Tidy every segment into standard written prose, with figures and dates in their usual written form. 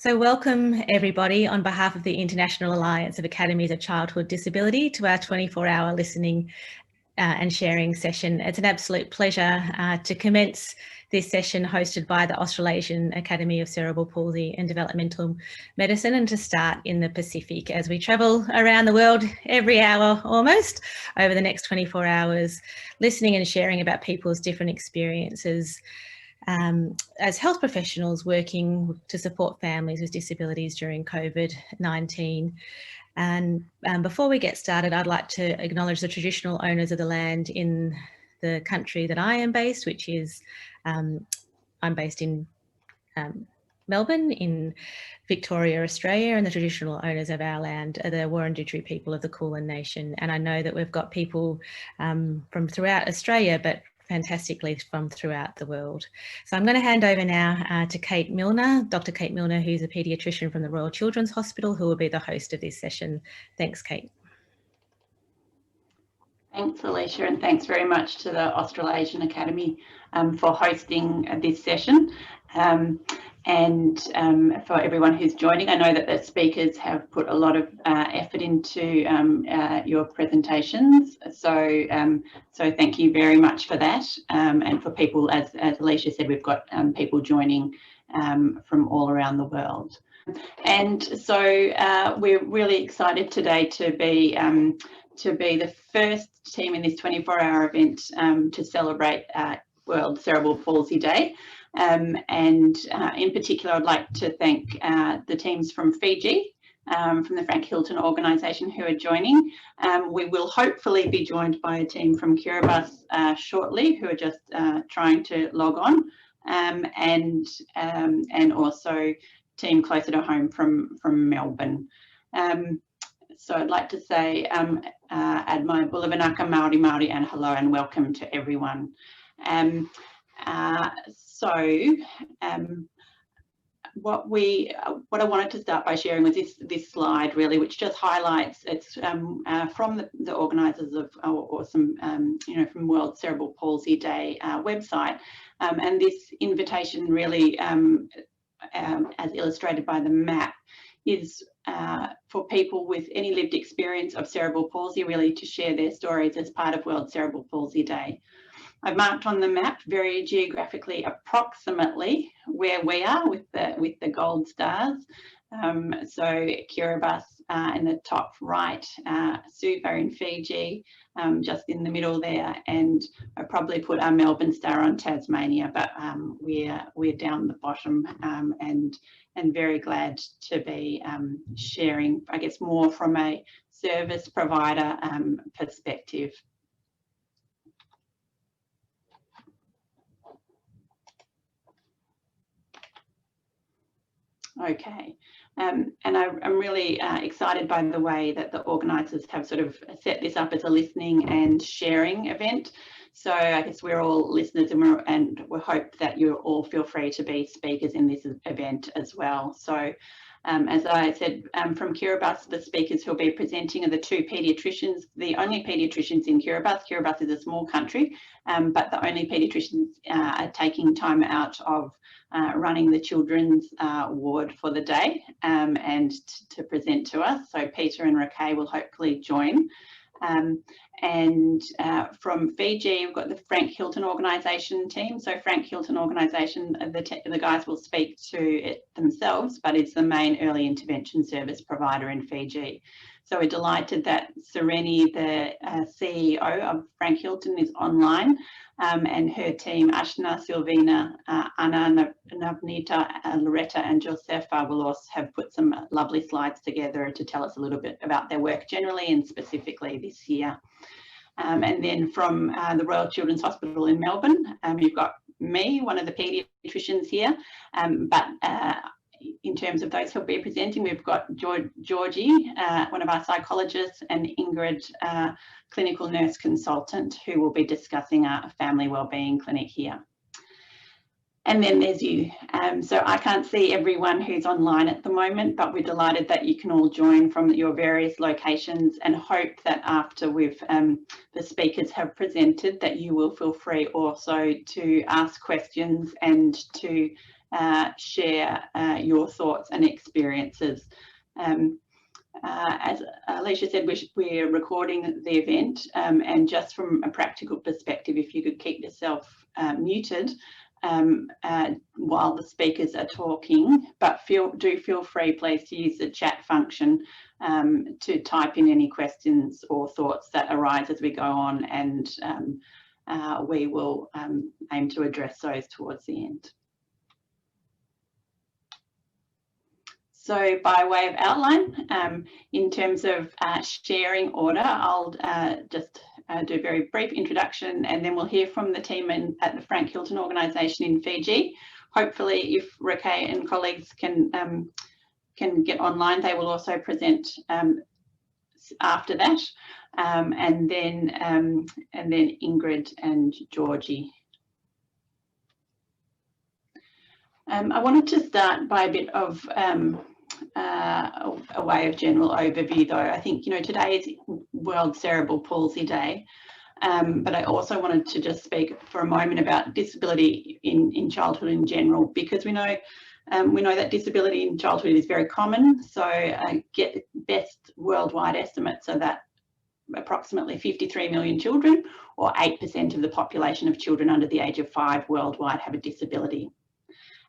So welcome everybody on behalf of the International Alliance of Academies of Childhood Disability to our 24-hour listening and sharing session. It's an absolute pleasure to commence this session hosted by the Australasian Academy of Cerebral Palsy and Developmental Medicine, and to start in the Pacific as we travel around the world every hour almost over the next 24 hours, listening and sharing about people's different experiences as health professionals working to support families with disabilities during COVID-19. And before we get started, I'd like to acknowledge the traditional owners of the land in the country that I am based, which is, I'm based in Melbourne in Victoria, Australia, and the traditional owners of our land are the Wurundjeri people of the Kulin Nation. And I know that we've got people from throughout Australia, but fantastically from throughout the world. So I'm going to hand over now to Kate Milner, Dr. Kate Milner, who's a paediatrician from the Royal Children's Hospital, who will be the host of this session. Thanks, Kate. Thanks, Alicia, and thanks very much to the Australasian Academy for hosting this session. And for everyone who's joining, I know that the speakers have put a lot of effort into your presentations, so thank you very much for that. And for people, as Alicia said, we've got people joining from all around the world. And so we're really excited today to be the first team in this 24-hour event to celebrate World Cerebral Palsy Day. And in particular, I'd like to thank the teams from Fiji, from the Frank Hilton organisation, who are joining. We will hopefully be joined by a team from Kiribati shortly, who are just trying to log on, and also team closer to home from Melbourne. So I'd like to say Admai Bulavanaka, Māori Māori, and hello and welcome to everyone. What I wanted to start by sharing was this slide, really, which just highlights it's from the organisers of, or some from World Cerebral Palsy Day website, and this invitation really, as illustrated by the map, is for people with any lived experience of cerebral palsy, really to share their stories as part of World Cerebral Palsy Day. I've marked on the map very geographically approximately where we are with the gold stars. So Kiribati in the top right, Suva in Fiji, just in the middle there, and I probably put our Melbourne star on Tasmania, but we're down the bottom, and very glad to be sharing, I guess, more from a service provider perspective. Okay, and I'm really excited by the way that the organisers have sort of set this up as a listening and sharing event. So I guess we're all listeners, and we hope that you all feel free to be speakers in this event as well. So as I said, from Kiribati, the speakers who will be presenting are the two paediatricians, the only paediatricians in Kiribati. Kiribati is a small country, but the only paediatricians are taking time out of running the children's ward for the day and to present to us. So Peter and Raquel will hopefully join. And from Fiji, we've got the Frank Hilton organisation team. So Frank Hilton organisation, the guys will speak to it themselves, but it's the main early intervention service provider in Fiji. So we're delighted that Sereni, the CEO of Frank Hilton, is online, and her team, Ashna, Silvina, Anna, Navnita, Loretta and Josefa will also have put some lovely slides together to tell us a little bit about their work generally and specifically this year. And then from the Royal Children's Hospital in Melbourne, you've got me, one of the paediatricians here, but in terms of those who'll be presenting, we've got Georgie, one of our psychologists, and Ingrid, clinical nurse consultant, who will be discussing our family wellbeing clinic here. And then there's you. So I can't see everyone who's online at the moment, but we're delighted that you can all join from your various locations, and hope that after the speakers have presented, that you will feel free also to ask questions and to share your thoughts and experiences. As Alicia said, we're recording the event, and just from a practical perspective, if you could keep yourself muted while the speakers are talking, but do feel free, please, to use the chat function to type in any questions or thoughts that arise as we go on, and we will aim to address those towards the end. So by way of outline, in terms of sharing order, I'll just do a very brief introduction, and then we'll hear from the team at the Frank Hilton organisation in Fiji. Hopefully, if Rakay and colleagues can get online, they will also present after that, and then Ingrid and Georgie. I wanted to start by a bit of a way of general overview, though. I think, you know, today is World Cerebral Palsy Day, but I also wanted to just speak for a moment about disability in childhood in general, because we know that disability in childhood is very common. So best worldwide estimates are that approximately 53 million children, or 8% of the population of children under the age of 5 worldwide, have a disability.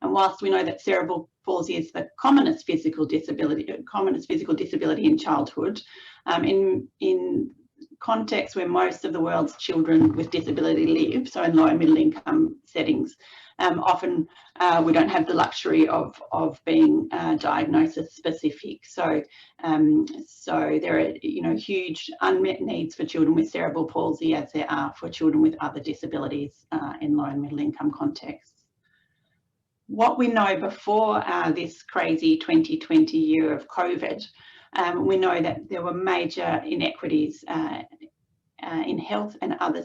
And whilst we know that cerebral palsy is the commonest physical disability in childhood, in contexts where most of the world's children with disability live, so in low and middle income settings, often we don't have the luxury of being diagnosis specific. So there are, you know, huge unmet needs for children with cerebral palsy, as there are for children with other disabilities in low and middle income contexts. What we know before this crazy 2020 year of COVID, we know that there were major inequities in health and other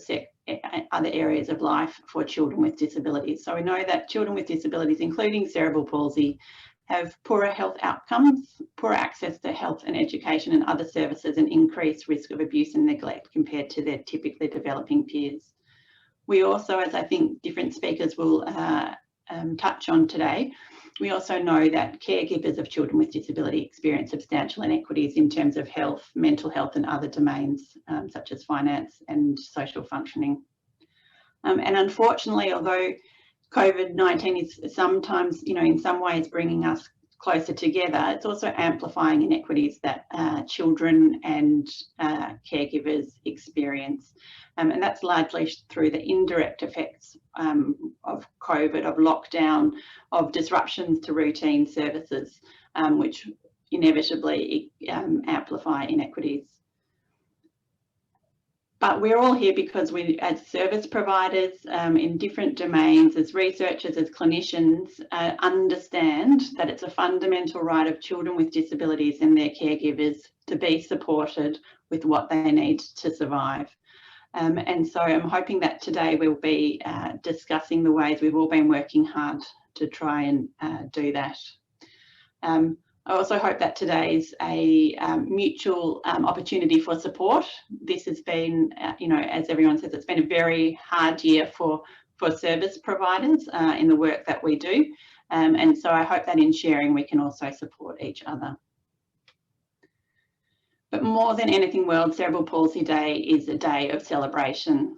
areas of life for children with disabilities. So we know that children with disabilities, including cerebral palsy, have poorer health outcomes, poorer access to health and education and other services, and increased risk of abuse and neglect compared to their typically developing peers. We also, as I think different speakers will touch on today, we also know that caregivers of children with disability experience substantial inequities in terms of health, mental health and other domains such as finance and social functioning. And unfortunately, although COVID-19 is sometimes, you know, in some ways bringing us closer together, it's also amplifying inequities that children and caregivers experience. And that's largely through the indirect effects of COVID, of lockdown, of disruptions to routine services, which inevitably amplify inequities. But we're all here because we, as service providers in different domains, as researchers, as clinicians, understand that it's a fundamental right of children with disabilities and their caregivers to be supported with what they need to survive. And so I'm hoping that today we'll be discussing the ways we've all been working hard to try and do that. I also hope that today is a mutual opportunity for support. This has been, you know, as everyone says, it's been a very hard year for service providers in the work that we do. And so I hope that in sharing we can also support each other. But more than anything, World Cerebral Palsy Day is a day of celebration.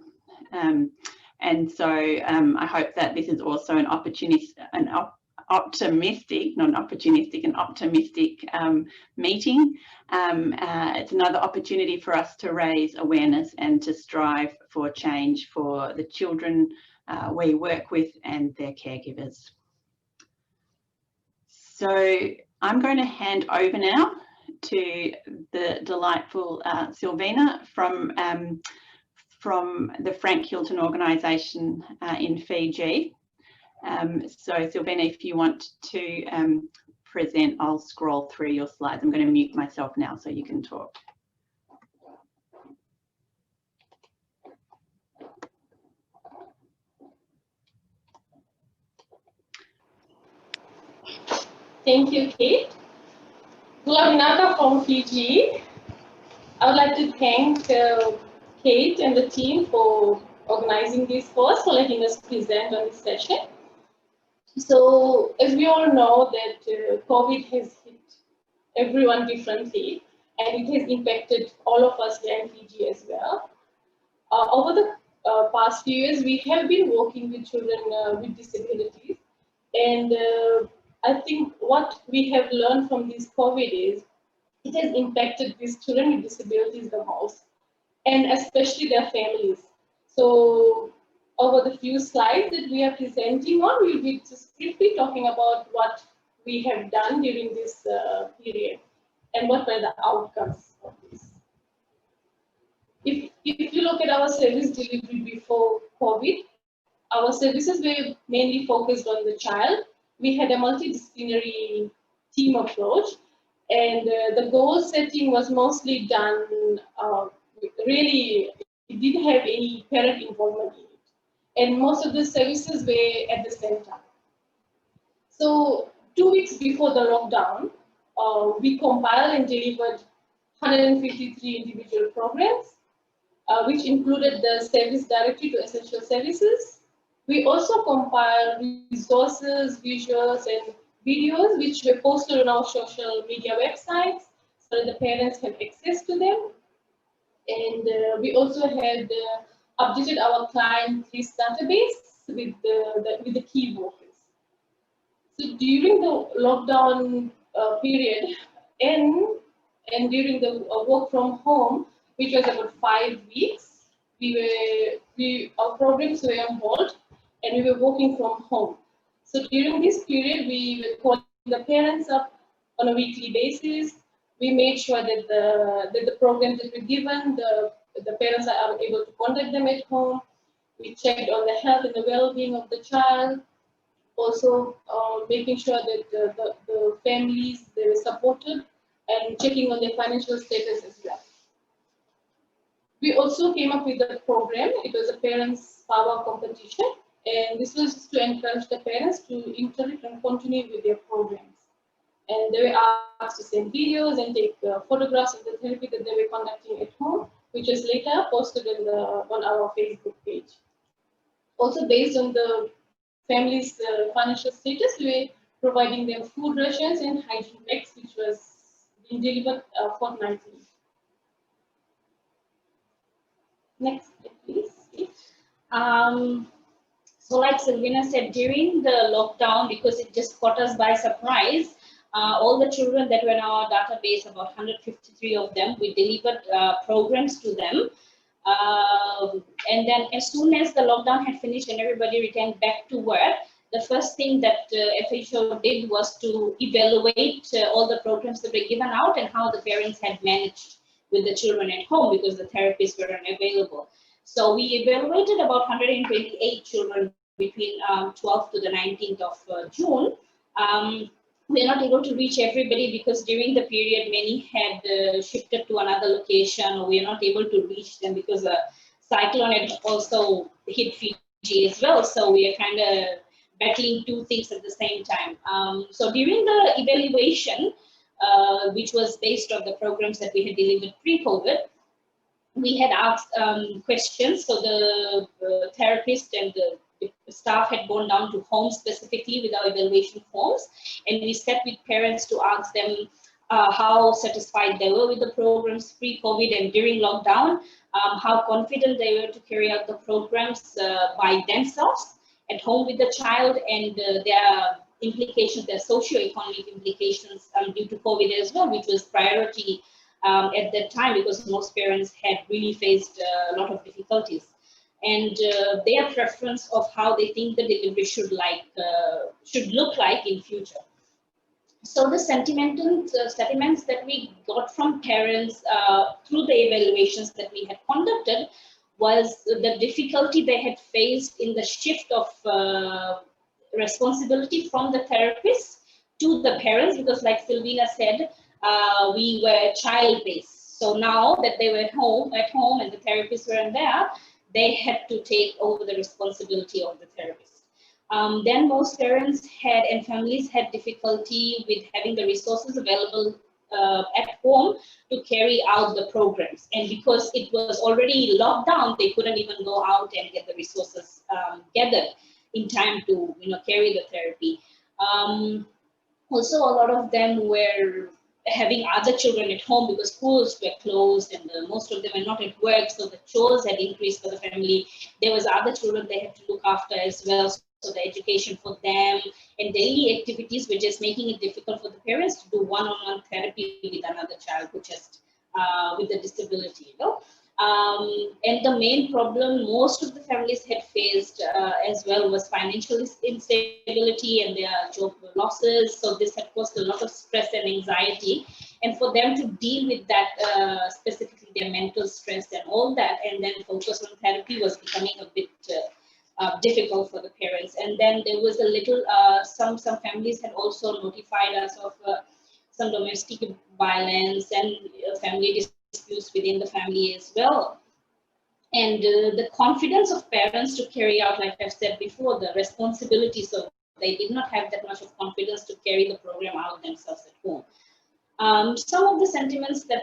And so I hope that this is also an optimistic meeting. It's another opportunity for us to raise awareness and to strive for change for the children we work with and their caregivers. So I'm going to hand over now to the delightful Silvina from the Frank Hilton organisation in Fiji. So Silvina, if you want to present, I'll scroll through your slides. I'm going to mute myself now so you can talk. Thank you, Kate. Gulavnaka from Fiji. I would like to thank Kate and the team for organizing this course, for letting us present on this session. So as we all know that COVID has hit everyone differently, and it has impacted all of us here in Fiji as well. Over the past few years, we have been working with children with disabilities, and I think what we have learned from this COVID is it has impacted these children with disabilities the most, and especially their families. So over the few slides that we are presenting on, we'll be just briefly talking about what we have done during this period and what were the outcomes of this. If you look at our service delivery before COVID, our services were mainly focused on the child. We had a multidisciplinary team approach, and the goal setting was mostly done, really, it didn't have any parent involvement in it. And most of the services were at the center. So 2 weeks before the lockdown, we compiled and delivered 153 individual programs, which included the service directory to essential services. We also compiled resources, visuals, and videos which were posted on our social media websites so that the parents have access to them. And we also had updated our client list database with the key workers. So during the lockdown period and during the work from home, which was about 5 weeks, our programs were on hold and we were working from home. So during this period, we were calling the parents up on a weekly basis. We made sure that the programs that were given, the parents are able to contact them at home. We checked on the health and the well-being of the child. Also making sure that the families, they were supported and checking on their financial status as well. We also came up with a program. It was a parents' power competition, and this was to encourage the parents to interact and continue with their programs. And they were asked to send videos and take photographs of the therapy that they were conducting at home, which was later posted on our Facebook page. Also, based on the family's financial status, we were providing them food rations and hygiene packs, which was being delivered fortnightly. Next, please. So like Silvina said, during the lockdown, because it just caught us by surprise, all the children that were in our database, about 153 of them, we delivered programs to them. And then as soon as the lockdown had finished and everybody returned back to work, the first thing that FHO did was to evaluate all the programs that were given out and how the parents had managed with the children at home because the therapists were unavailable. So we evaluated about 128 children between 12th to the 19th of June. We're not able to reach everybody because during the period many had shifted to another location, or we are not able to reach them because a cyclone had also hit Fiji as well. So we are kind of battling two things at the same time. So during the evaluation, which was based on the programs that we had delivered pre-COVID, we had asked questions. So the therapist and the staff had gone down to homes specifically with our evaluation forms, and we sat with parents to ask them how satisfied they were with the programs pre-COVID and during lockdown, how confident they were to carry out the programs by themselves at home with the child, and their implications, their socio-economic implications due to COVID as well, which was priority at that time because most parents had really faced a lot of difficulties. And their preference of how they think the delivery should look like in future. So the sentiments that we got from parents through the evaluations that we had conducted was the difficulty they had faced in the shift of responsibility from the therapists to the parents, because like Silvina said, we were child-based. So now that they were at home and the therapists weren't there, they had to take over the responsibility of the therapist. Then most parents had and families had difficulty with having the resources available at home to carry out the programs. And because it was already locked down, they couldn't even go out and get the resources gathered. in time to carry the therapy. Also, a lot of them were having other children at home because schools were closed, and most of them were not at work, so the chores had increased for the family. There was other children they had to look after as well, so the education for them and daily activities were just making it difficult for the parents to do one-on-one therapy with another child who just with a disability, and the main problem most of the families had faced as well was financial instability and their job losses. So this had caused a lot of stress and anxiety. And for them to deal with that, specifically their mental stress and all that, and then focus on therapy was becoming a bit difficult for the parents. And then there was a little, some families had also notified us of some domestic violence and family disputes within the family as well. And the confidence of parents to carry out, like I've said before, the responsibility, so they did not have that much of confidence to carry the program out themselves at home. Some of the sentiments that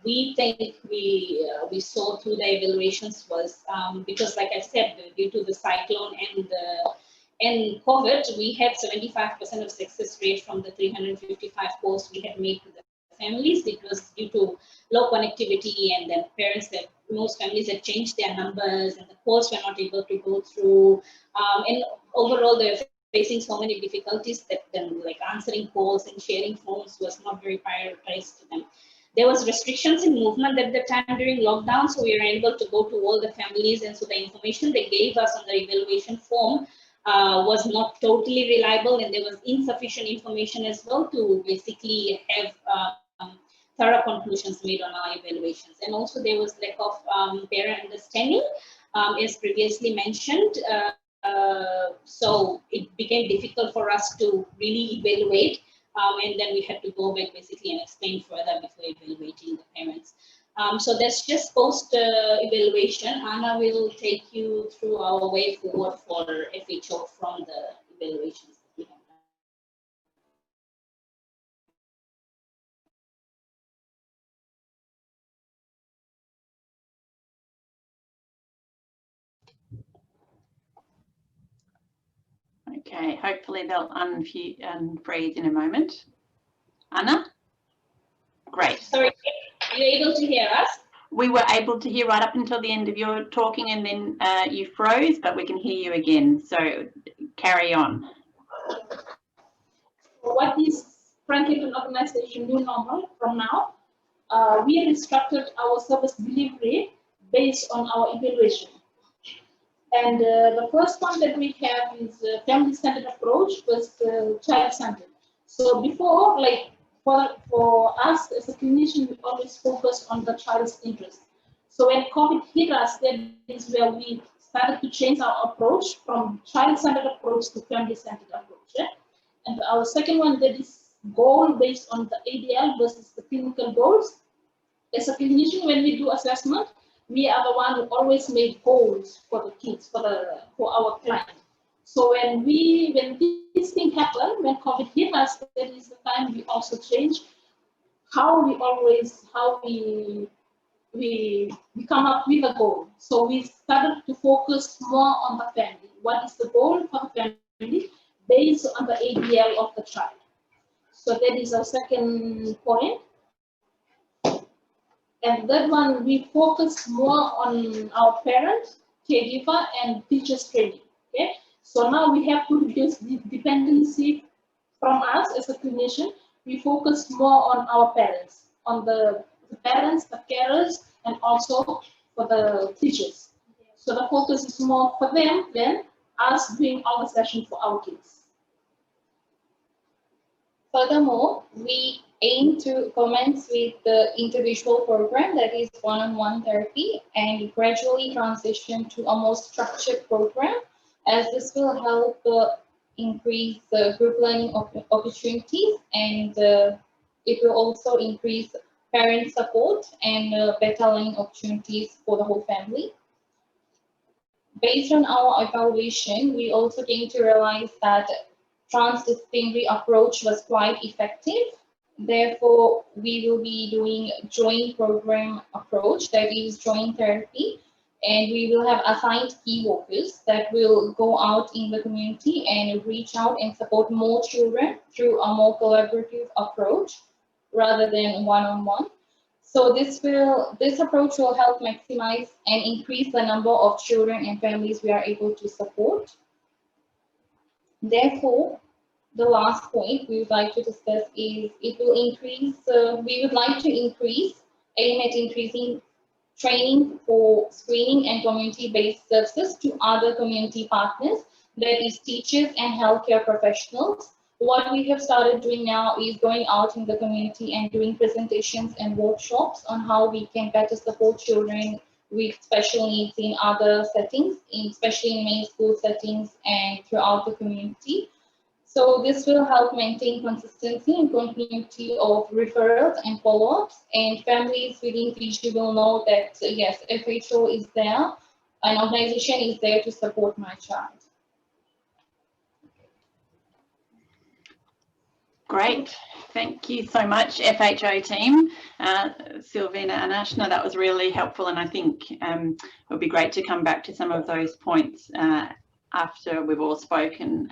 we think we saw through the evaluations was because, like I said, due to the cyclone and COVID, we had 75% of success rate from the 355 calls we had made to the families. It was due to low connectivity, and then most families had changed their numbers, and the calls were not able to go through. And overall, they're facing so many difficulties that then, like, answering calls and sharing phones was not very prioritized to them. There was restrictions in movement at the time during lockdown, so we were able to go to all the families, and so the information they gave us on the evaluation form was not totally reliable, and there was insufficient information as well to basically have thorough conclusions made on our evaluations. And also there was lack of parent understanding, as previously mentioned. So it became difficult for us to really evaluate, and then we had to go back basically and explain further before evaluating the parents. So that's just post-evaluation. Anna will take you through our way forward for FHO from the evaluations that we have done. Okay, hopefully they'll unfreeze in a moment. Anna? Great. Sorry, are you able to hear us? We were able to hear right up until the end of your talking, and then you froze, but we can hear you again. So carry on. What is Franklin organization new normal from now? We have instructed our service delivery based on our evaluation. And the first one that we have is family-centered approach was child-centered. So before, like for us as a clinician, we always focus on the child's interest. So when COVID hit us, that is where we started to change our approach from child-centered approach to family-centered approach. Yeah? And our second one, that is goal based on the ADL versus the clinical goals. As a clinician, when we do assessment, we are the one who always make goals for the kids, for our client. So when this thing happened, when COVID hit us, that is the time we also change how we come up with a goal. So we started to focus more on the family. What is the goal for the family based on the ADL of the child? So that is our second point. And that one, we focus more on our parents, caregiver, and teachers training. Okay, so now we have to reduce the dependency from us as a clinician. We focus more on our parents, on the parents, the carers, and also for the teachers. So the focus is more for them than us doing all the sessions for our kids. Furthermore, we aim to commence with the individual program, that is one-on-one therapy, and gradually transition to a more structured program, as this will help increase the group learning opportunities, and it will also increase parent support and better learning opportunities for the whole family. Based on our evaluation, we also came to realize that transdisciplinary approach was quite effective. Therefore, we will be doing joint program approach, that is joint therapy, And we will have assigned key workers that will go out in the community and reach out and support more children through a more collaborative approach rather than one-on-one. So this approach will help maximize and increase the number of children and families we are able to support. Therefore, the last point we would like to discuss is it will increase, we would like to aim at increasing training for screening and community-based services to other community partners, that is teachers and healthcare professionals. What we have started doing now is going out in the community and doing presentations and workshops on how we can better support children with special needs in other settings, especially in main school settings and throughout the community. So this will help maintain consistency and continuity of referrals and follow-ups, and families within Fiji will know that yes, FHO is there, an organization is there to support my child. Great, thank you so much, FHO team. Silvina and Ashna, that was really helpful, and I think it would be great to come back to some of those points after we've all spoken,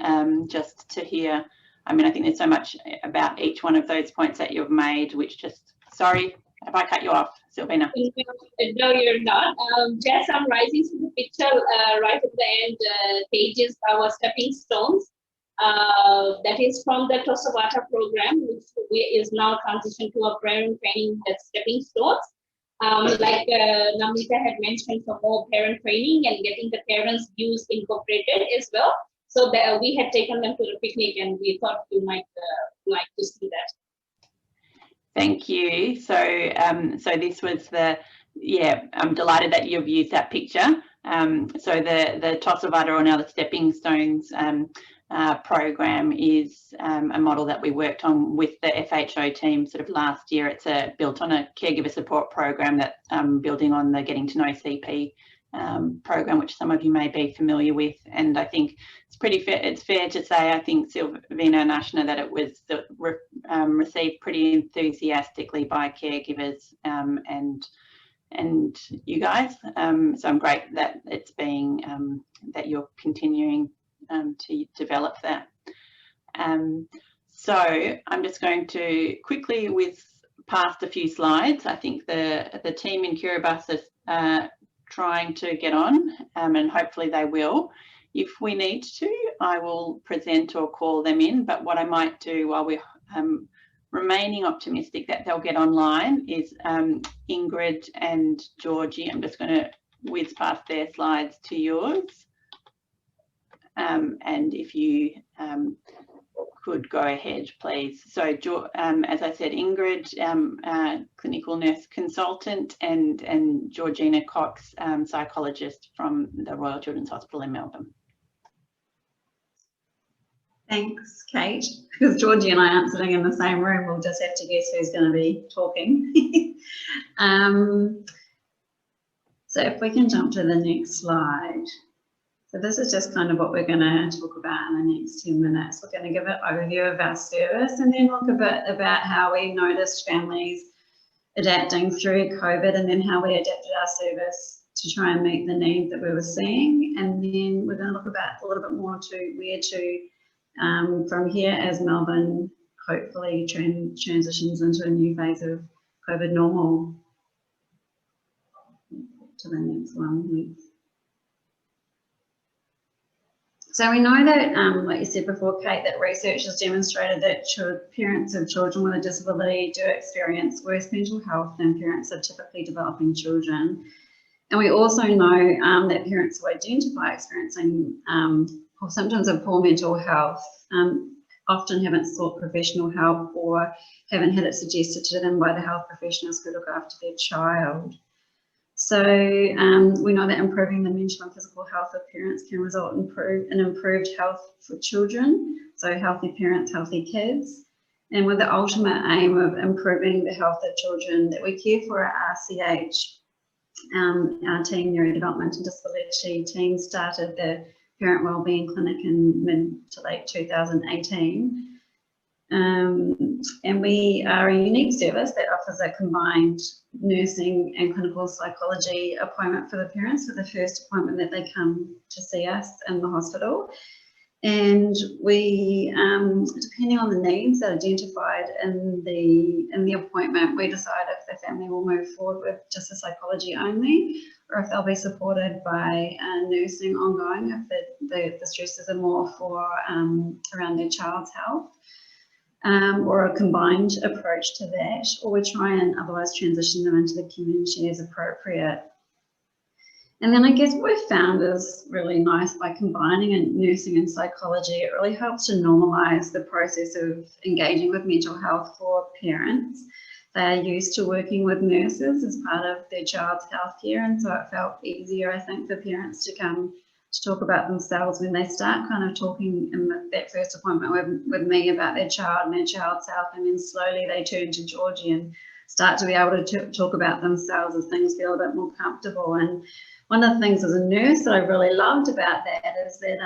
just to hear. I mean, I think there's so much about each one of those points that you've made, which just, sorry, have I cut you off, Silvina? No, you're not. Just summarizing the picture right at the end, pages, our stepping stones. That is from the Tosavata program, which is now transitioned to a parent training stepping stones. Like Namita had mentioned, for more parent training and getting the parents' views incorporated as well. So that we had taken them to the picnic, and we thought you might like to see that. Thank you. So, so this was the, yeah, I'm delighted that you've used that picture. So the Tosavata, or now the Stepping Stones program, is a model that we worked on with the FHO team sort of last year. It's built on a caregiver support program that building on the Getting to Know CP program, which some of you may be familiar with. And I think it's pretty fair, it's fair to say, I think Silvina and Ashna, that it was received pretty enthusiastically by caregivers and you guys. So I'm great that it's being that you're continuing to develop that. So I'm just going to quickly whiz past a few slides. I think the team in Kiribati is trying to get on, and hopefully they will. If we need to, I will present or call them in, but what I might do while we're remaining optimistic that they'll get online is Ingrid and Georgie. I'm just going to whiz past their slides to yours. And if you could go ahead, please. So, as I said, Ingrid, clinical nurse consultant, and Georgina Cox, psychologist from the Royal Children's Hospital in Melbourne. Thanks, Kate. Because Georgie and I aren't sitting in the same room, we'll just have to guess who's going to be talking. So if we can jump to the next slide. So this is just kind of what we're going to talk about in the next 10 minutes. We're going to give an overview of our service and then look a bit about how we noticed families adapting through COVID, and then how we adapted our service to try and meet the needs that we were seeing. And then we're going to look about a little bit more to where to, from here, as Melbourne hopefully transitions into a new phase of COVID normal. To the next one, please. So we know that, like you said before, Kate, that research has demonstrated that parents of children with a disability do experience worse mental health than parents of typically developing children. And we also know that parents who identify experiencing symptoms of poor mental health often haven't sought professional help or haven't had it suggested to them by the health professionals who look after their child. So we know that improving the mental and physical health of parents can result in improved health for children. So healthy parents, healthy kids. And with the ultimate aim of improving the health of children that we care for at RCH, our team, Neurodevelopment and Disability team, started the Parent Wellbeing Clinic in mid to late 2018. And we are a unique service that offers a combined nursing and clinical psychology appointment for the parents for the first appointment that they come to see us in the hospital. And we, depending on the needs that are identified in the appointment, we decide if the family will move forward with just the psychology only, or if they'll be supported by nursing ongoing if the stresses are more for around their child's health. Or a combined approach to that, or we try and otherwise transition them into the community as appropriate. And then I guess what we've found is really nice by combining nursing and psychology, it really helps to normalise the process of engaging with mental health for parents. They're used to working with nurses as part of their child's healthcare, and so it felt easier, I think, for parents to come to talk about themselves when they start kind of talking in that first appointment with me about their child and their child's health, and then slowly they turn to Georgie and start to be able to talk about themselves as things feel a bit more comfortable. And one of the things as a nurse that I really loved about that is that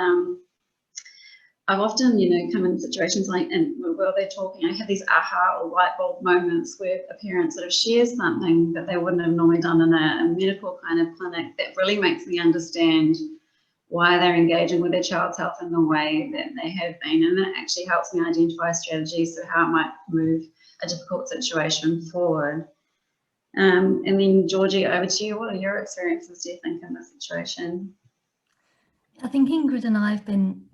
I've often, come in situations like, and while they're talking, I have these aha or light bulb moments where a parent sort of shares something that they wouldn't have normally done in a medical kind of clinic that really makes me understand why they're engaging with their child's health in the way that they have been. And it actually helps me identify strategies for how it might move a difficult situation forward. And then Georgie, over to you. What are your experiences, do you think, in this situation? I think Ingrid and I have been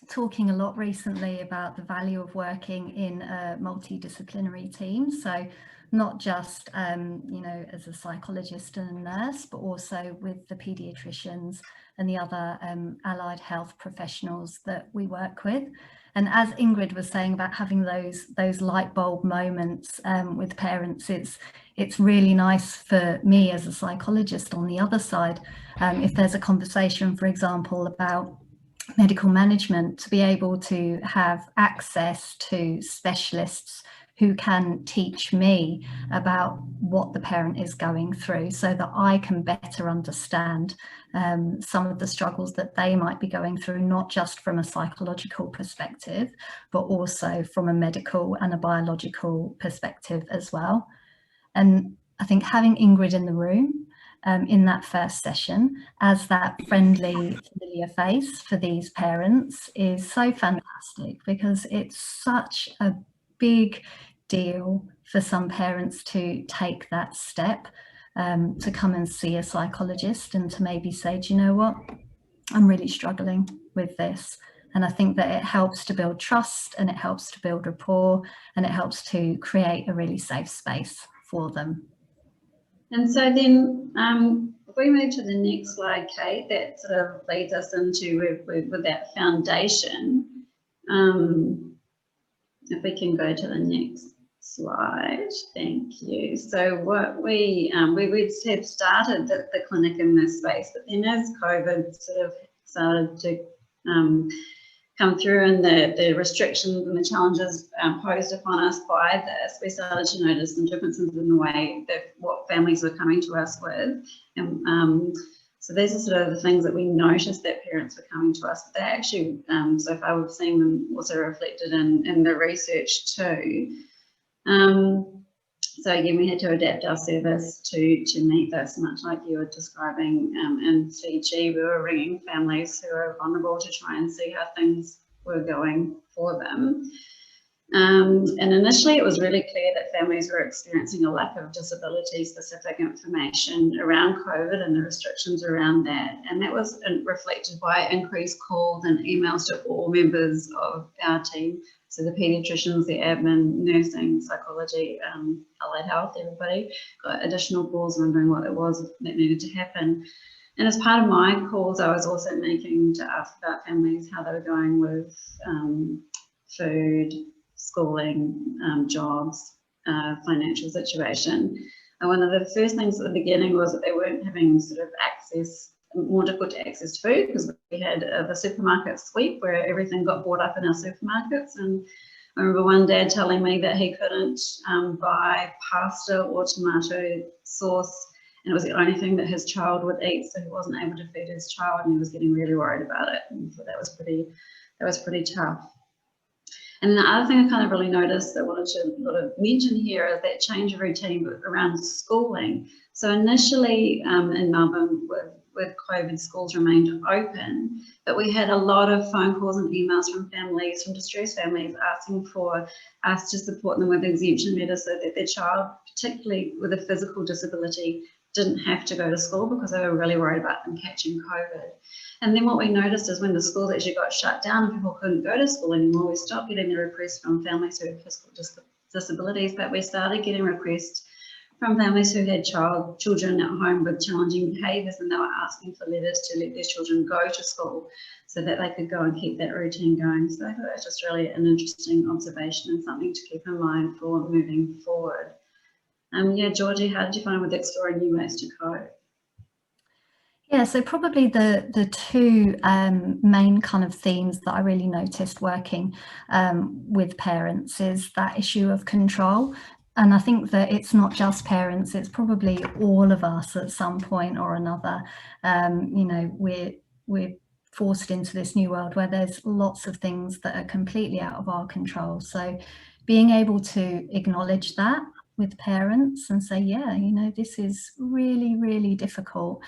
talking a lot recently about the value of working in a multidisciplinary team. So not just, as a psychologist and a nurse, but also with the paediatricians and the other allied health professionals that we work with. And as Ingrid was saying about having those light bulb moments with parents, it's really nice for me as a psychologist on the other side, if there's a conversation, for example, about medical management, to be able to have access to specialists who can teach me about what the parent is going through, so that I can better understand some of the struggles that they might be going through, not just from a psychological perspective, but also from a medical and a biological perspective as well. And I think having Ingrid in the room in that first session as that friendly, familiar face for these parents is so fantastic, because it's such a big deal for some parents to take that step to come and see a psychologist and to maybe say, do you know what, I'm really struggling with this. And I think that it helps to build trust, and it helps to build rapport, and it helps to create a really safe space for them. And so then if we move to the next slide, Kate, that sort of leads us into with that foundation. If we can go to the next slide, thank you. So what we have started the clinic in this space, but then as COVID sort of started to come through, and the restrictions and the challenges posed upon us by this, we started to notice some differences in the way that what families were coming to us with. And so these are sort of the things that we noticed that parents were coming to us, but they actually, so far we've seen them also reflected in the research too. So again, we had to adapt our service to meet this, much like you were describing in Fiji. We were ringing families who are vulnerable to try and see how things were going for them. And initially it was really clear that families were experiencing a lack of disability-specific information around COVID and the restrictions around that. And that was reflected by increased calls and emails to all members of our team. So the paediatricians, the admin, nursing, psychology, allied health, everybody got additional calls wondering what it was that needed to happen. And as part of my calls, I was also making to ask about families, how they were going with food, schooling, jobs, financial situation. And one of the first things at the beginning was that they weren't having sort of more difficult to access food, because we had the supermarket sweep where everything got bought up in our supermarkets. And I remember one dad telling me that he couldn't buy pasta or tomato sauce, and it was the only thing that his child would eat, so he wasn't able to feed his child, and he was getting really worried about it. And so that was pretty tough. And the other thing I kind of really noticed that I wanted to sort of mention here is that change of routine around schooling. So initially in Melbourne with COVID, schools remained open, but we had a lot of phone calls and emails from families, from distressed families, asking for us to support them with exemption letters so that their child, particularly with a physical disability, didn't have to go to school because they were really worried about them catching COVID. And then what we noticed is when the schools actually got shut down and people couldn't go to school anymore, we stopped getting the requests from families who had physical disabilities, but we started getting requests from families who had children at home with challenging behaviours, and they were asking for letters to let their children go to school so that they could go and keep that routine going. So I thought that was just really an interesting observation and something to keep in mind for moving forward. Yeah, Georgie, how did you find with exploring new ways to cope? Yeah, so probably the two main kind of themes that I really noticed working with parents is that issue of control. And I think that it's not just parents, it's probably all of us at some point or another. You know, we're forced into this new world where there's lots of things that are completely out of our control. So being able to acknowledge that with parents and say, yeah, you know, this is really, really difficult.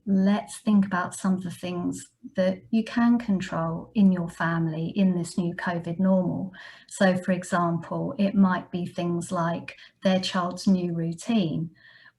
Let's think about some of the things that you can control in your family in this new COVID normal. So for example, it might be things like their child's new routine,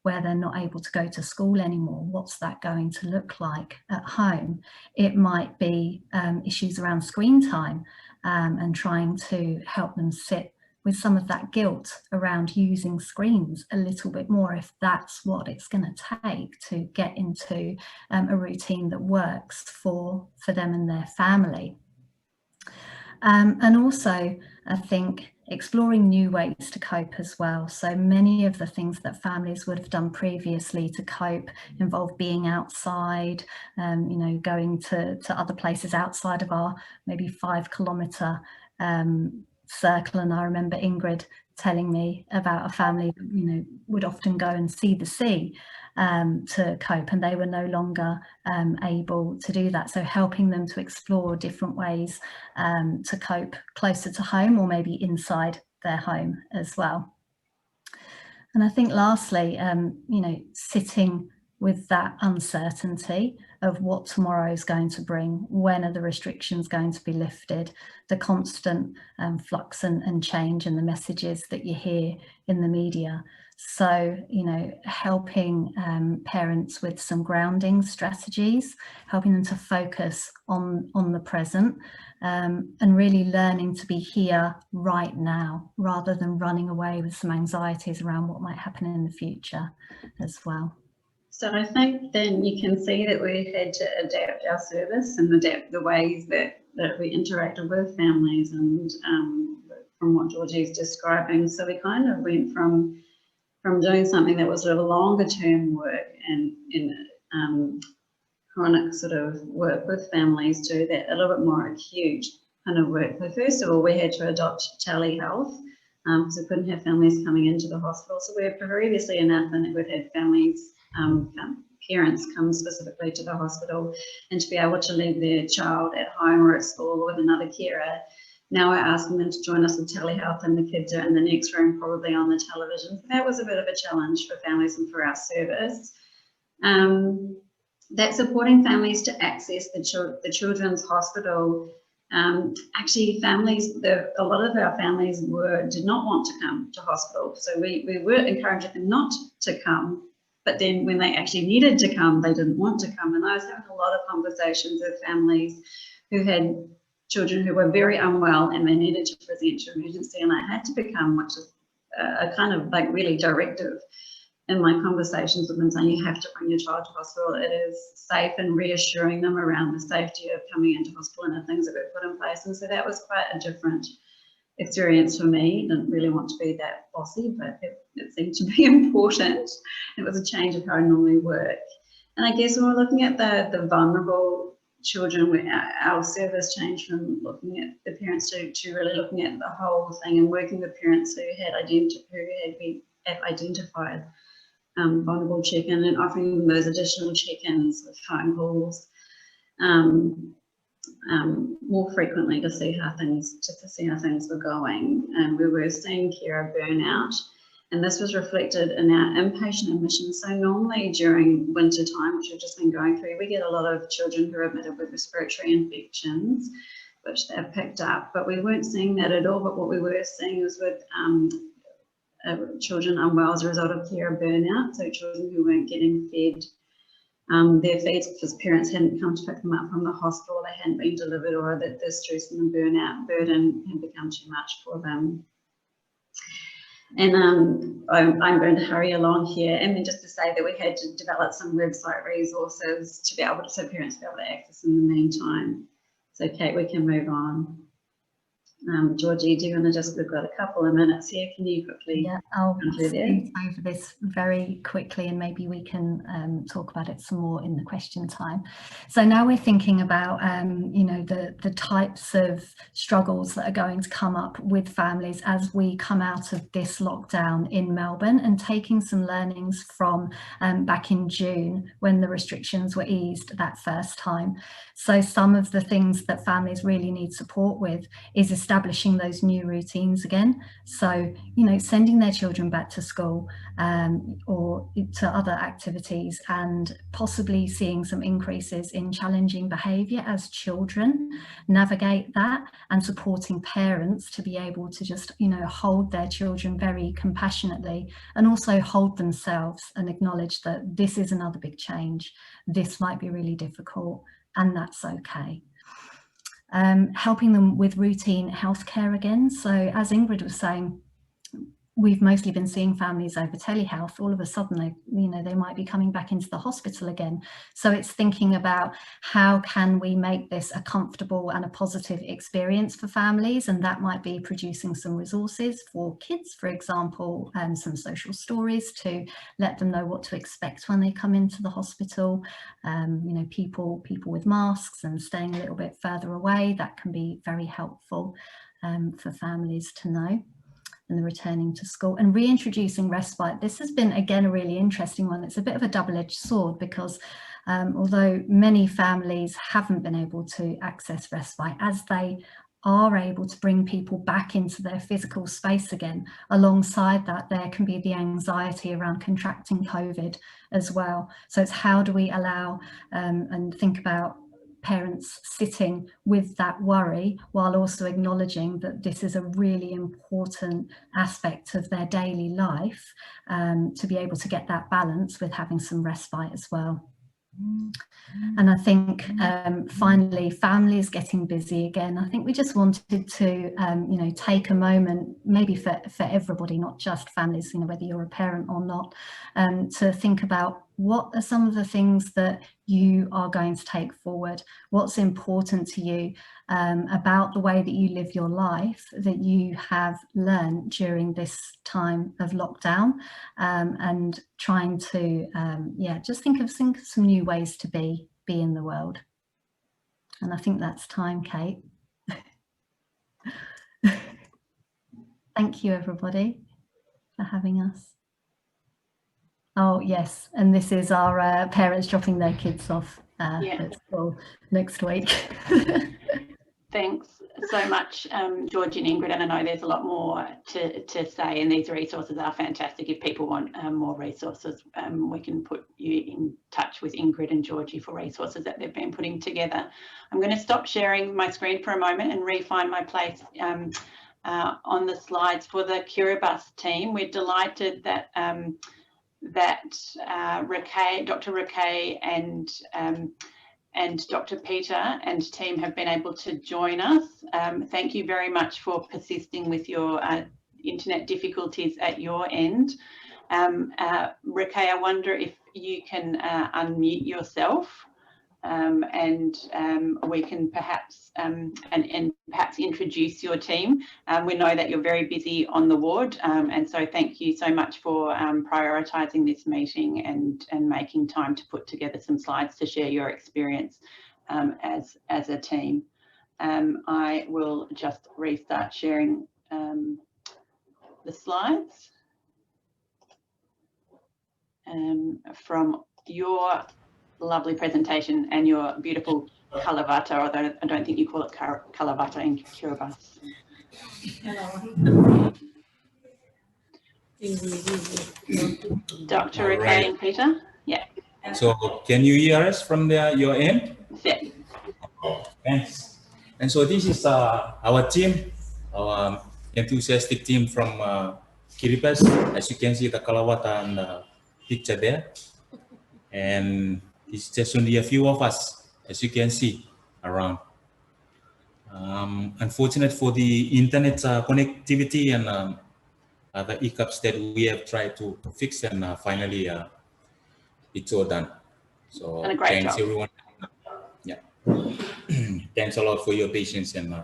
where they're not able to go to school anymore. What's that going to look like at home? It might be issues around screen time and trying to help them sit with some of that guilt around using screens a little bit more, if that's what it's going to take to get into a routine that works for them and their family. And also, I think exploring new ways to cope as well. So many of the things that families would have done previously to cope involve being outside, you know, going to other places outside of our maybe 5 kilometre circle. And I remember Ingrid telling me about a family that, you know, would often go and see the sea to cope, and they were no longer able to do that. So helping them to explore different ways to cope closer to home or maybe inside their home as well. And I think lastly, you know, sitting with that uncertainty of what tomorrow is going to bring, when are the restrictions going to be lifted, the constant flux and change and the messages that you hear in the media. So, you know, helping parents with some grounding strategies, helping them to focus on the present and really learning to be here right now rather than running away with some anxieties around what might happen in the future as well. So I think then you can see that we had to adapt our service and adapt the ways that we interacted with families, and from what Georgie's describing. So we kind of went from doing something that was sort of longer term work and in chronic sort of work with families to that a little bit more acute kind of work. So first of all, we had to adopt telehealth because we couldn't have families coming into the hospital. So we previously in our clinic we've had families, parents come specifically to the hospital, and to be able to leave their child at home or at school or with another carer. Now we're asking them to join us with telehealth, and the kids are in the next room, probably on the television. So that was a bit of a challenge for families and for our service. That supporting families to access the children's hospital. Actually, families, a lot of our families did not want to come to hospital. So we were encouraging them not to come, but then when they actually needed to come, they didn't want to come. And I was having a lot of conversations with families who had children who were very unwell and they needed to present to emergency, and I had to become, which is a kind of like really directive in my conversations with them, saying you have to bring your child to hospital. It is safe, and reassuring them around the safety of coming into hospital and the things that we've put in place. And so that was quite a different experience for me. Didn't really want to be that bossy, but it seemed to be important. It was a change of how I normally work. And I guess when we're looking at the vulnerable children, our service changed from looking at the parents to really looking at the whole thing and working with parents who had been identified vulnerable check-in, and offering them those additional check-ins with phone calls, more frequently to see how things were going, and we were seeing carer burnout, and this was reflected in our inpatient admissions. So normally during winter time, which we've just been going through, we get a lot of children who are admitted with respiratory infections, which they've picked up, but we weren't seeing that at all. But what we were seeing was with children unwell as a result of carer burnout, so children who weren't getting fed their feeds because parents hadn't come to pick them up from the hospital, they hadn't been delivered, or that the stress and the burnout burden had become too much for them. And I'm going to hurry along here, and then just to say that we had to develop some website resources to be able to, so parents be able to access in the meantime. So Kate, we can move on. Georgie, do you want to just, we've got a couple of minutes here, can you quickly? Yeah, I'll scoot over this very quickly, and maybe we can talk about it some more in the question time. So now we're thinking about you know, the types of struggles that are going to come up with families as we come out of this lockdown in Melbourne, and taking some learnings from back in June when the restrictions were eased that first time. So some of the things that families really need support with is establishing those new routines again. So, you know, sending their children back to school or to other activities, and possibly seeing some increases in challenging behaviour as children navigate that, and supporting parents to be able to just, you know, hold their children very compassionately, and also hold themselves and acknowledge that this is another big change. This might be really difficult, and that's okay. Helping them with routine healthcare again. So as Ingrid was saying, we've mostly been seeing families over telehealth. All of a sudden, they might be coming back into the hospital again. So it's thinking about how can we make this a comfortable and a positive experience for families, and that might be producing some resources for kids, for example, some social stories to let them know what to expect when they come into the hospital. You know, people with masks and staying a little bit further away, that can be very helpful for families to know. And the returning to school and reintroducing respite. This has been, again, a really interesting one. It's a bit of a double-edged sword, because although many families haven't been able to access respite, as they are able to bring people back into their physical space again, alongside that there can be the anxiety around contracting COVID as well. So it's how do we allow and think about parents sitting with that worry while also acknowledging that this is a really important aspect of their daily life, to be able to get that balance with having some respite as well. And I think finally, families getting busy again. I think we just wanted to you know, take a moment, maybe for everybody, not just families, you know, whether you're a parent or not, to think about what are some of the things that you are going to take forward, what's important to you about the way that you live your life that you have learned during this time of lockdown, and trying to yeah, just think of some new ways to be in the world. And I think that's time, Kate. Thank you, everybody, for having us. Oh yes, and this is our parents dropping their kids off at school next week. Thanks so much, Georgie and Ingrid, and I know there's a lot more to say, and these resources are fantastic. If people want more resources, we can put you in touch with Ingrid and Georgie for resources that they've been putting together. I'm going to stop sharing my screen for a moment and re-find my place on the slides for the Kiribati team. We're delighted that Dr. Rakay and Dr. Peter and team have been able to join us. Thank you very much for persisting with your internet difficulties at your end. Rakay, I wonder if you can unmute yourself, and we can perhaps and perhaps introduce your team. We know that you're very busy on the ward, and so thank you so much for prioritising this meeting and making time to put together some slides to share your experience as a team. I will just restart sharing the slides from your lovely presentation and your beautiful Kalavata, although I don't think you call it Kalavata in Kiribati. Dr. Ricky and Peter? Yeah. So can you hear us from your end? Yeah. Thanks. And so this is our team, our enthusiastic team from Kiribati. As you can see the Kalavata and the picture there. And it's just only a few of us, as you can see around. Unfortunate for the internet connectivity and other hiccups that we have tried to fix, and finally it's all done. So And a great thanks job. everyone. Yeah. Thanks a lot for your patience. And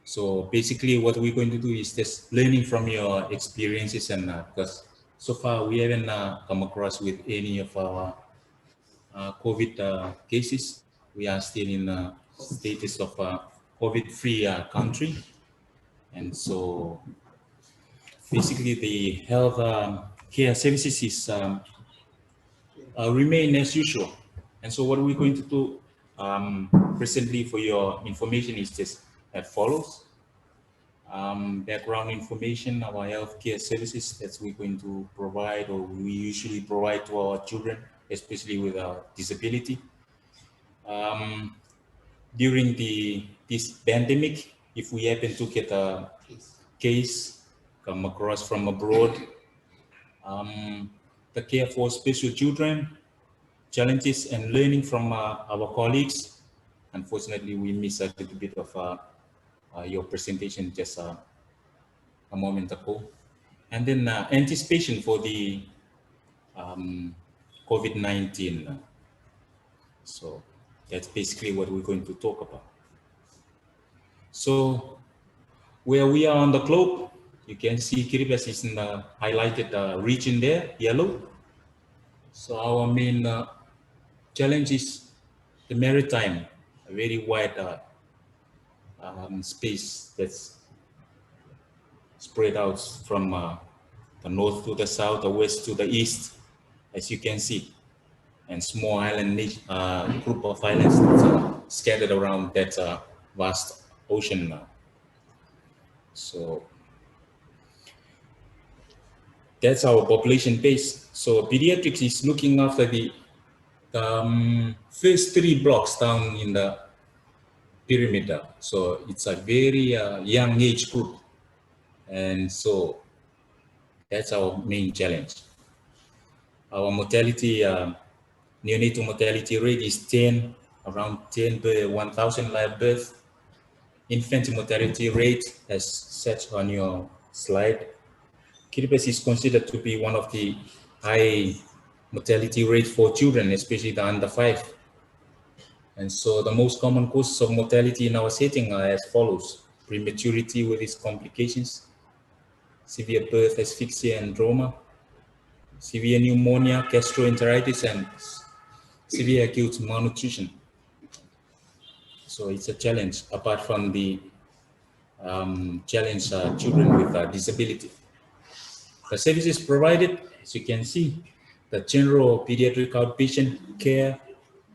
so basically what we're going to do is just learning from your experiences, and because so far we haven't come across with any of our COVID cases. We are still in a status of COVID-free country. And so basically the health care services is remain as usual. And so what we're going to do presently for your information is just as follows. Background information, our healthcare services that we're going to provide, or we usually provide to our children, especially with disability. During this pandemic, if we happen to get a case come across from abroad, the care for special children, challenges and learning from our colleagues. Unfortunately, we missed a little bit of your presentation just a moment ago. And then anticipation for the COVID-19. So that's basically what we're going to talk about. So where we are on the globe, you can see Kiribati is in the highlighted region there, yellow. So our main challenge is the maritime, a very wide space that's spread out from the north to the south, the west to the east, as you can see, and small island group of islands that's scattered around that vast ocean. So that's our population base. So pediatrics is looking after the first 3 blocks down in the pyramid. So it's a very young age group. And so that's our main challenge. Our mortality, neonatal mortality rate is around 10 per 1,000 live births. Infant mortality rate, as set on your slide, Kiribati is considered to be one of the high mortality rate for children, especially the under 5. And so the most common causes of mortality in our setting are as follows: prematurity with its complications, severe birth asphyxia and trauma, severe pneumonia, gastroenteritis, and severe acute malnutrition. So it's a challenge, apart from the challenge children with disability. The services provided, as you can see, the general pediatric outpatient care,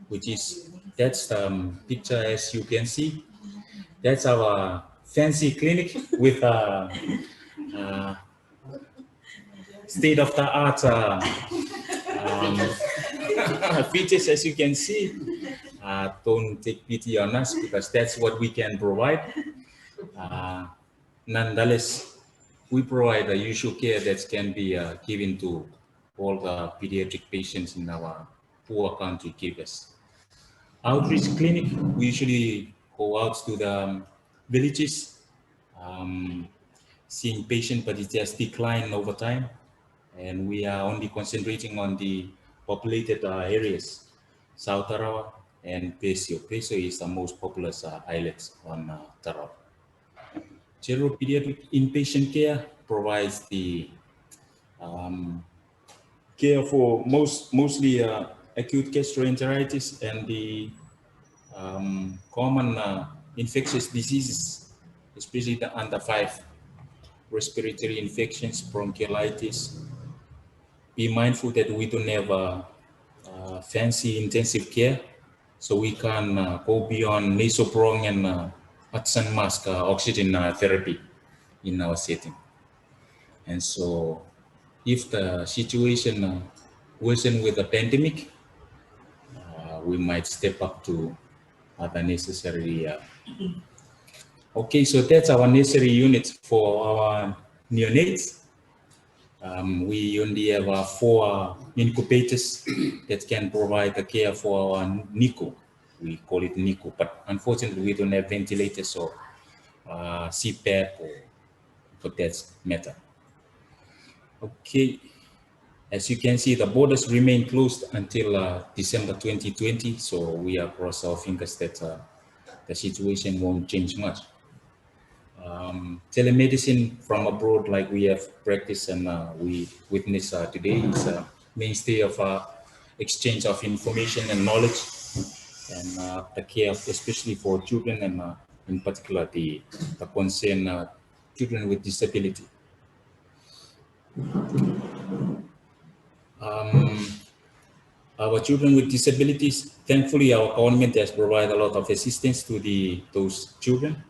which is, that's the picture as you can see. That's our fancy clinic with state-of-the-art features, as you can see. Don't take pity on us, because that's what we can provide. Nonetheless, we provide the usual care that can be given to all the pediatric patients in our poor country, Kiribati. Outreach clinic, we usually go out to the villages, seeing patients, but it just declined over time. And we are only concentrating on the populated areas, South Tarawa and Pesio. Pesio is the most populous islet on Tarawa. General pediatric inpatient care provides the care for mostly acute gastroenteritis and the common infectious diseases, especially the under 5, respiratory infections, bronchiolitis. Be mindful that we don't have fancy intensive care, so we can go beyond nasoprong and Hudson mask oxygen therapy in our setting. And so if the situation worsen with the pandemic, we might step up to the necessary. Okay, so that's our nursery unit for our neonates. We only have 4 incubators that can provide the care for our NICU. We call it NICU, but unfortunately we don't have ventilators or CPAP or for that matter. Okay, as you can see, the borders remain closed until December 2020, so we are cross our fingers that the situation won't change much. Telemedicine from abroad, like we have practiced and we witness today, is a mainstay of exchange of information and knowledge, and the care of, especially for children, and in particular the concerned children with disability. Our children with disabilities, thankfully, our government has provided a lot of assistance to those children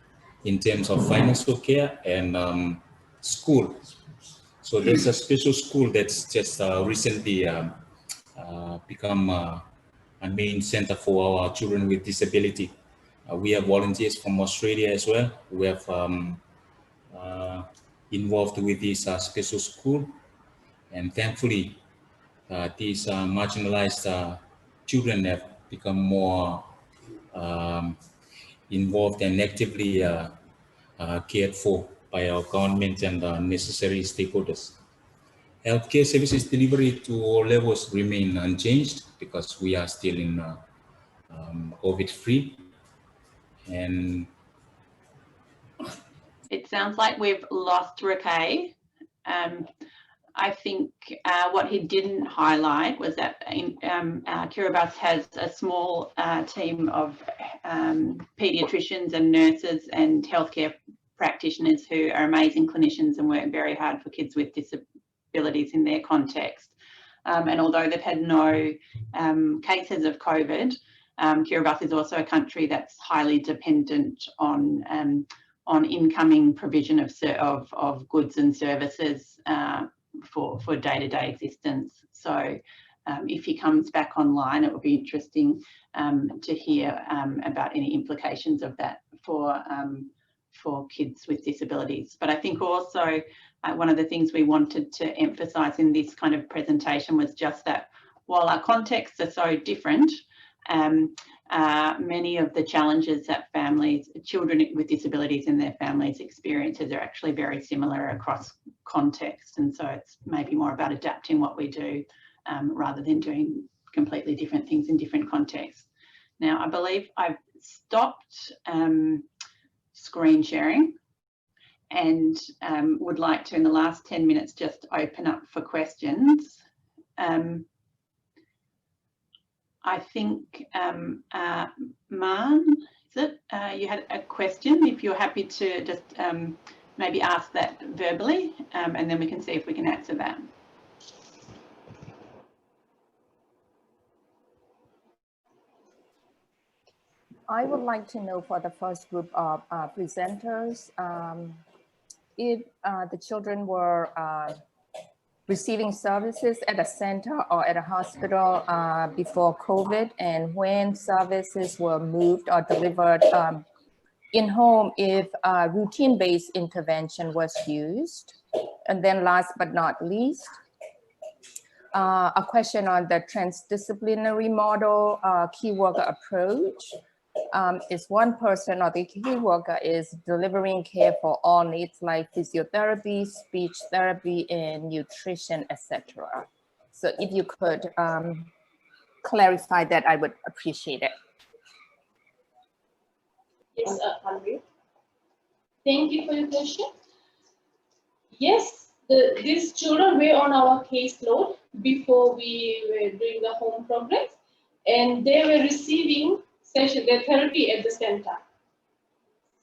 in terms of financial care and school. So there's a special school that's just recently become a main center for our children with disability. We have volunteers from Australia as well. We have involved with this special school, and thankfully these marginalized children have become more involved and actively cared for by our government and necessary stakeholders. Healthcare services delivery to all levels remain unchanged because we are still in COVID-free. And it sounds like we've lost Rakay. I think what he didn't highlight was that Kiribati has a small team of paediatricians and nurses and healthcare practitioners who are amazing clinicians and work very hard for kids with disabilities in their context. And although they've had no cases of COVID, Kiribati is also a country that's highly dependent on incoming provision of goods and services for day-to-day existence. So if he comes back online, it will be interesting to hear about any implications of that for kids with disabilities. But I think also one of the things we wanted to emphasise in this kind of presentation was just that while our contexts are so different, many of the challenges that children with disabilities and their families experiences are actually very similar across contexts, and so it's maybe more about adapting what we do rather than doing completely different things in different contexts. Now, I believe I've stopped screen sharing and would like to, in the last 10 minutes, just open up for questions. I think, Man, is it? You had a question, if you're happy to just maybe ask that verbally, and then we can see if we can answer that. I would like to know for the first group of presenters, if the children were receiving services at a center or at a hospital before COVID, and when services were moved or delivered in home, if routine-based intervention was used. And then last but not least, a question on the transdisciplinary model key worker approach. Is one person or the key worker is delivering care for all needs like physiotherapy, speech therapy, and nutrition, etc. So if you could clarify that, I would appreciate it. Yes, Andrea. Thank you for your question. Yes, these children were on our caseload before we were doing the home programs, and they were receiving their therapy at the center.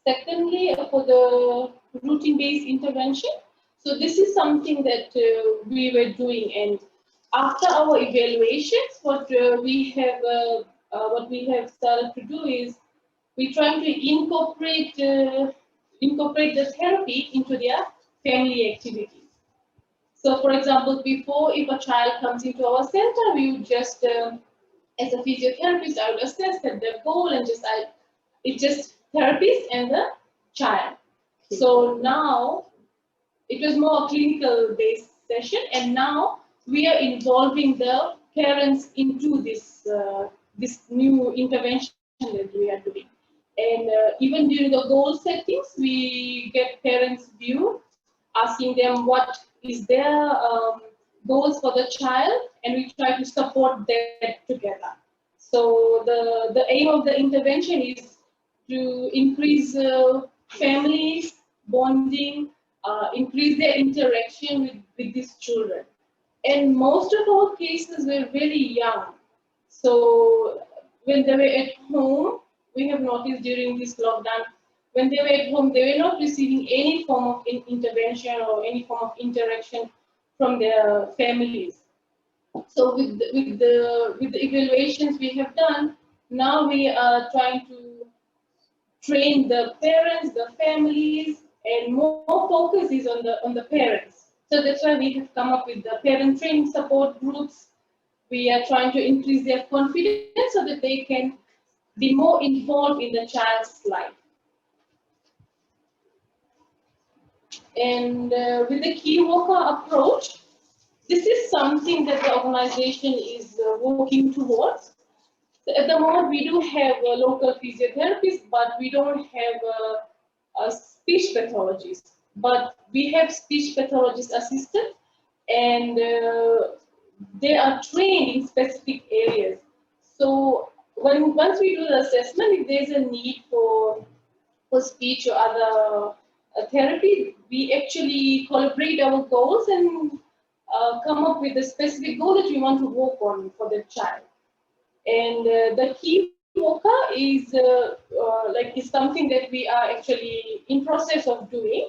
Secondly, for the routine-based intervention, so this is something that we were doing, and after our evaluations, what we have started to do is we're trying to incorporate the therapy into their family activities. So, for example, before, if a child comes into our center, we would just, as a physiotherapist, I would assess that their goal and it's just therapist and the child. So now it was more clinical based session, and now we are involving the parents into this this new intervention that we are doing. And even during the goal settings, we get parents' view, asking them what is their goals for the child, and we try to support that together. So the aim of the intervention is to increase families bonding, increase their interaction with these children. And most of our cases were very young. So when they were at home, we have noticed during this lockdown, when they were at home, they were not receiving any form of intervention or any form of interaction from their families. So with the evaluations we have done, now we are trying to train the parents, the families, and more focus is on the parents. So that's why we have come up with the parent training support groups. We are trying to increase their confidence so that they can be more involved in the child's life. And with the key worker approach, this is something that the organization is working towards. So at the moment, we do have a local physiotherapist, but we don't have a speech pathologist. But we have speech pathologist assistant, and they are trained in specific areas. So once we do the assessment, if there's a need for speech or other therapy, we actually collaborate our goals and come up with a specific goal that we want to work on for the child. And the key worker is is something that we are actually in process of doing.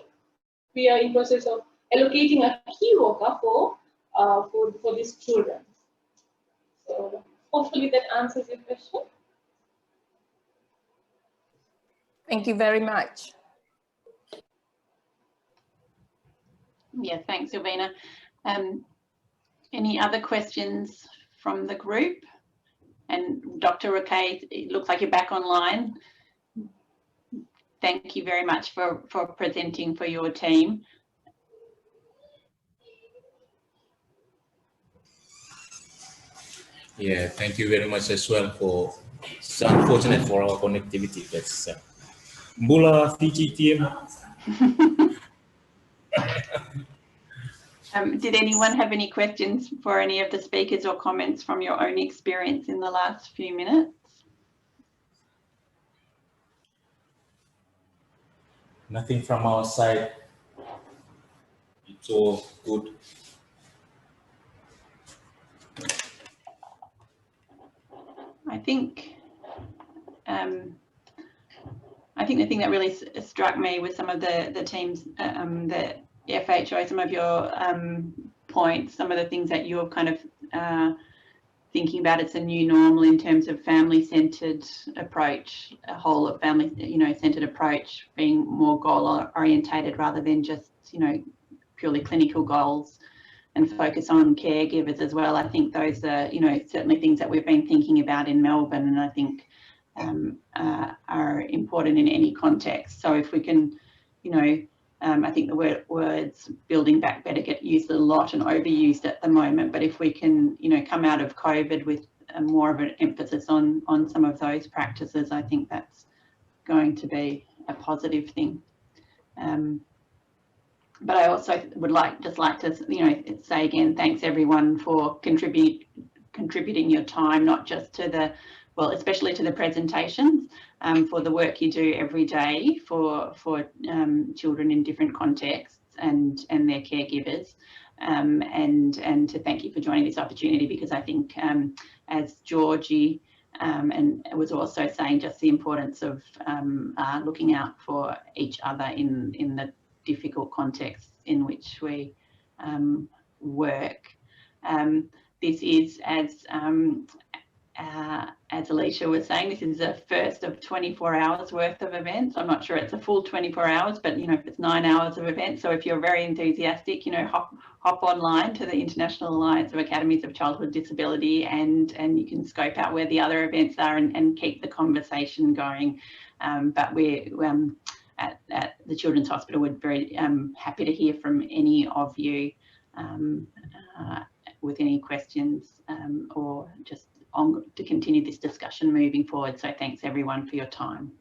We are in process of allocating a key worker for these children. So hopefully that answers your question. Thank you very much. Yeah, thanks, Silvina. Any other questions from the group? And Dr. Rakay, it looks like you're back online. Thank you very much for presenting for your team. Yeah, thank you very much as well for, it's unfortunate for our connectivity. That's Mbula Fiji team. Did anyone have any questions for any of the speakers or comments from your own experience in the last few minutes? Nothing from our side. It's all good. I think the thing that really struck me with some of the teams, the FHO, some of your points, some of the things that you're kind of thinking about, it's a new normal in terms of family-centered approach, a whole of family, centered approach, being more goal-orientated rather than just, purely clinical goals, and focus on caregivers as well. I think those are, certainly things that we've been thinking about in Melbourne, and I think are important in any context. So if we can, I think the words building back better get used a lot and overused at the moment, but if we can, come out of COVID with more of an emphasis on some of those practices, I think that's going to be a positive thing. But I also would just like to, say again, thanks everyone for contributing your time, not just to the, well, especially to the presentations, for the work you do every day for children in different contexts and their caregivers, and to thank you for joining this opportunity, because I think, as Georgie and was also saying, just the importance of looking out for each other in the difficult contexts in which we work. this is, as Alicia was saying, this is the first of 24 hours worth of events. I'm not sure it's a full 24 hours, but if it's 9 hours of events. So if you're very enthusiastic, hop online to the International Alliance of Academies of Childhood Disability, and you can scope out where the other events are and keep the conversation going. But we're at the Children's Hospital, we're very happy to hear from any of you with any questions or just to continue this discussion moving forward. So thanks everyone for your time.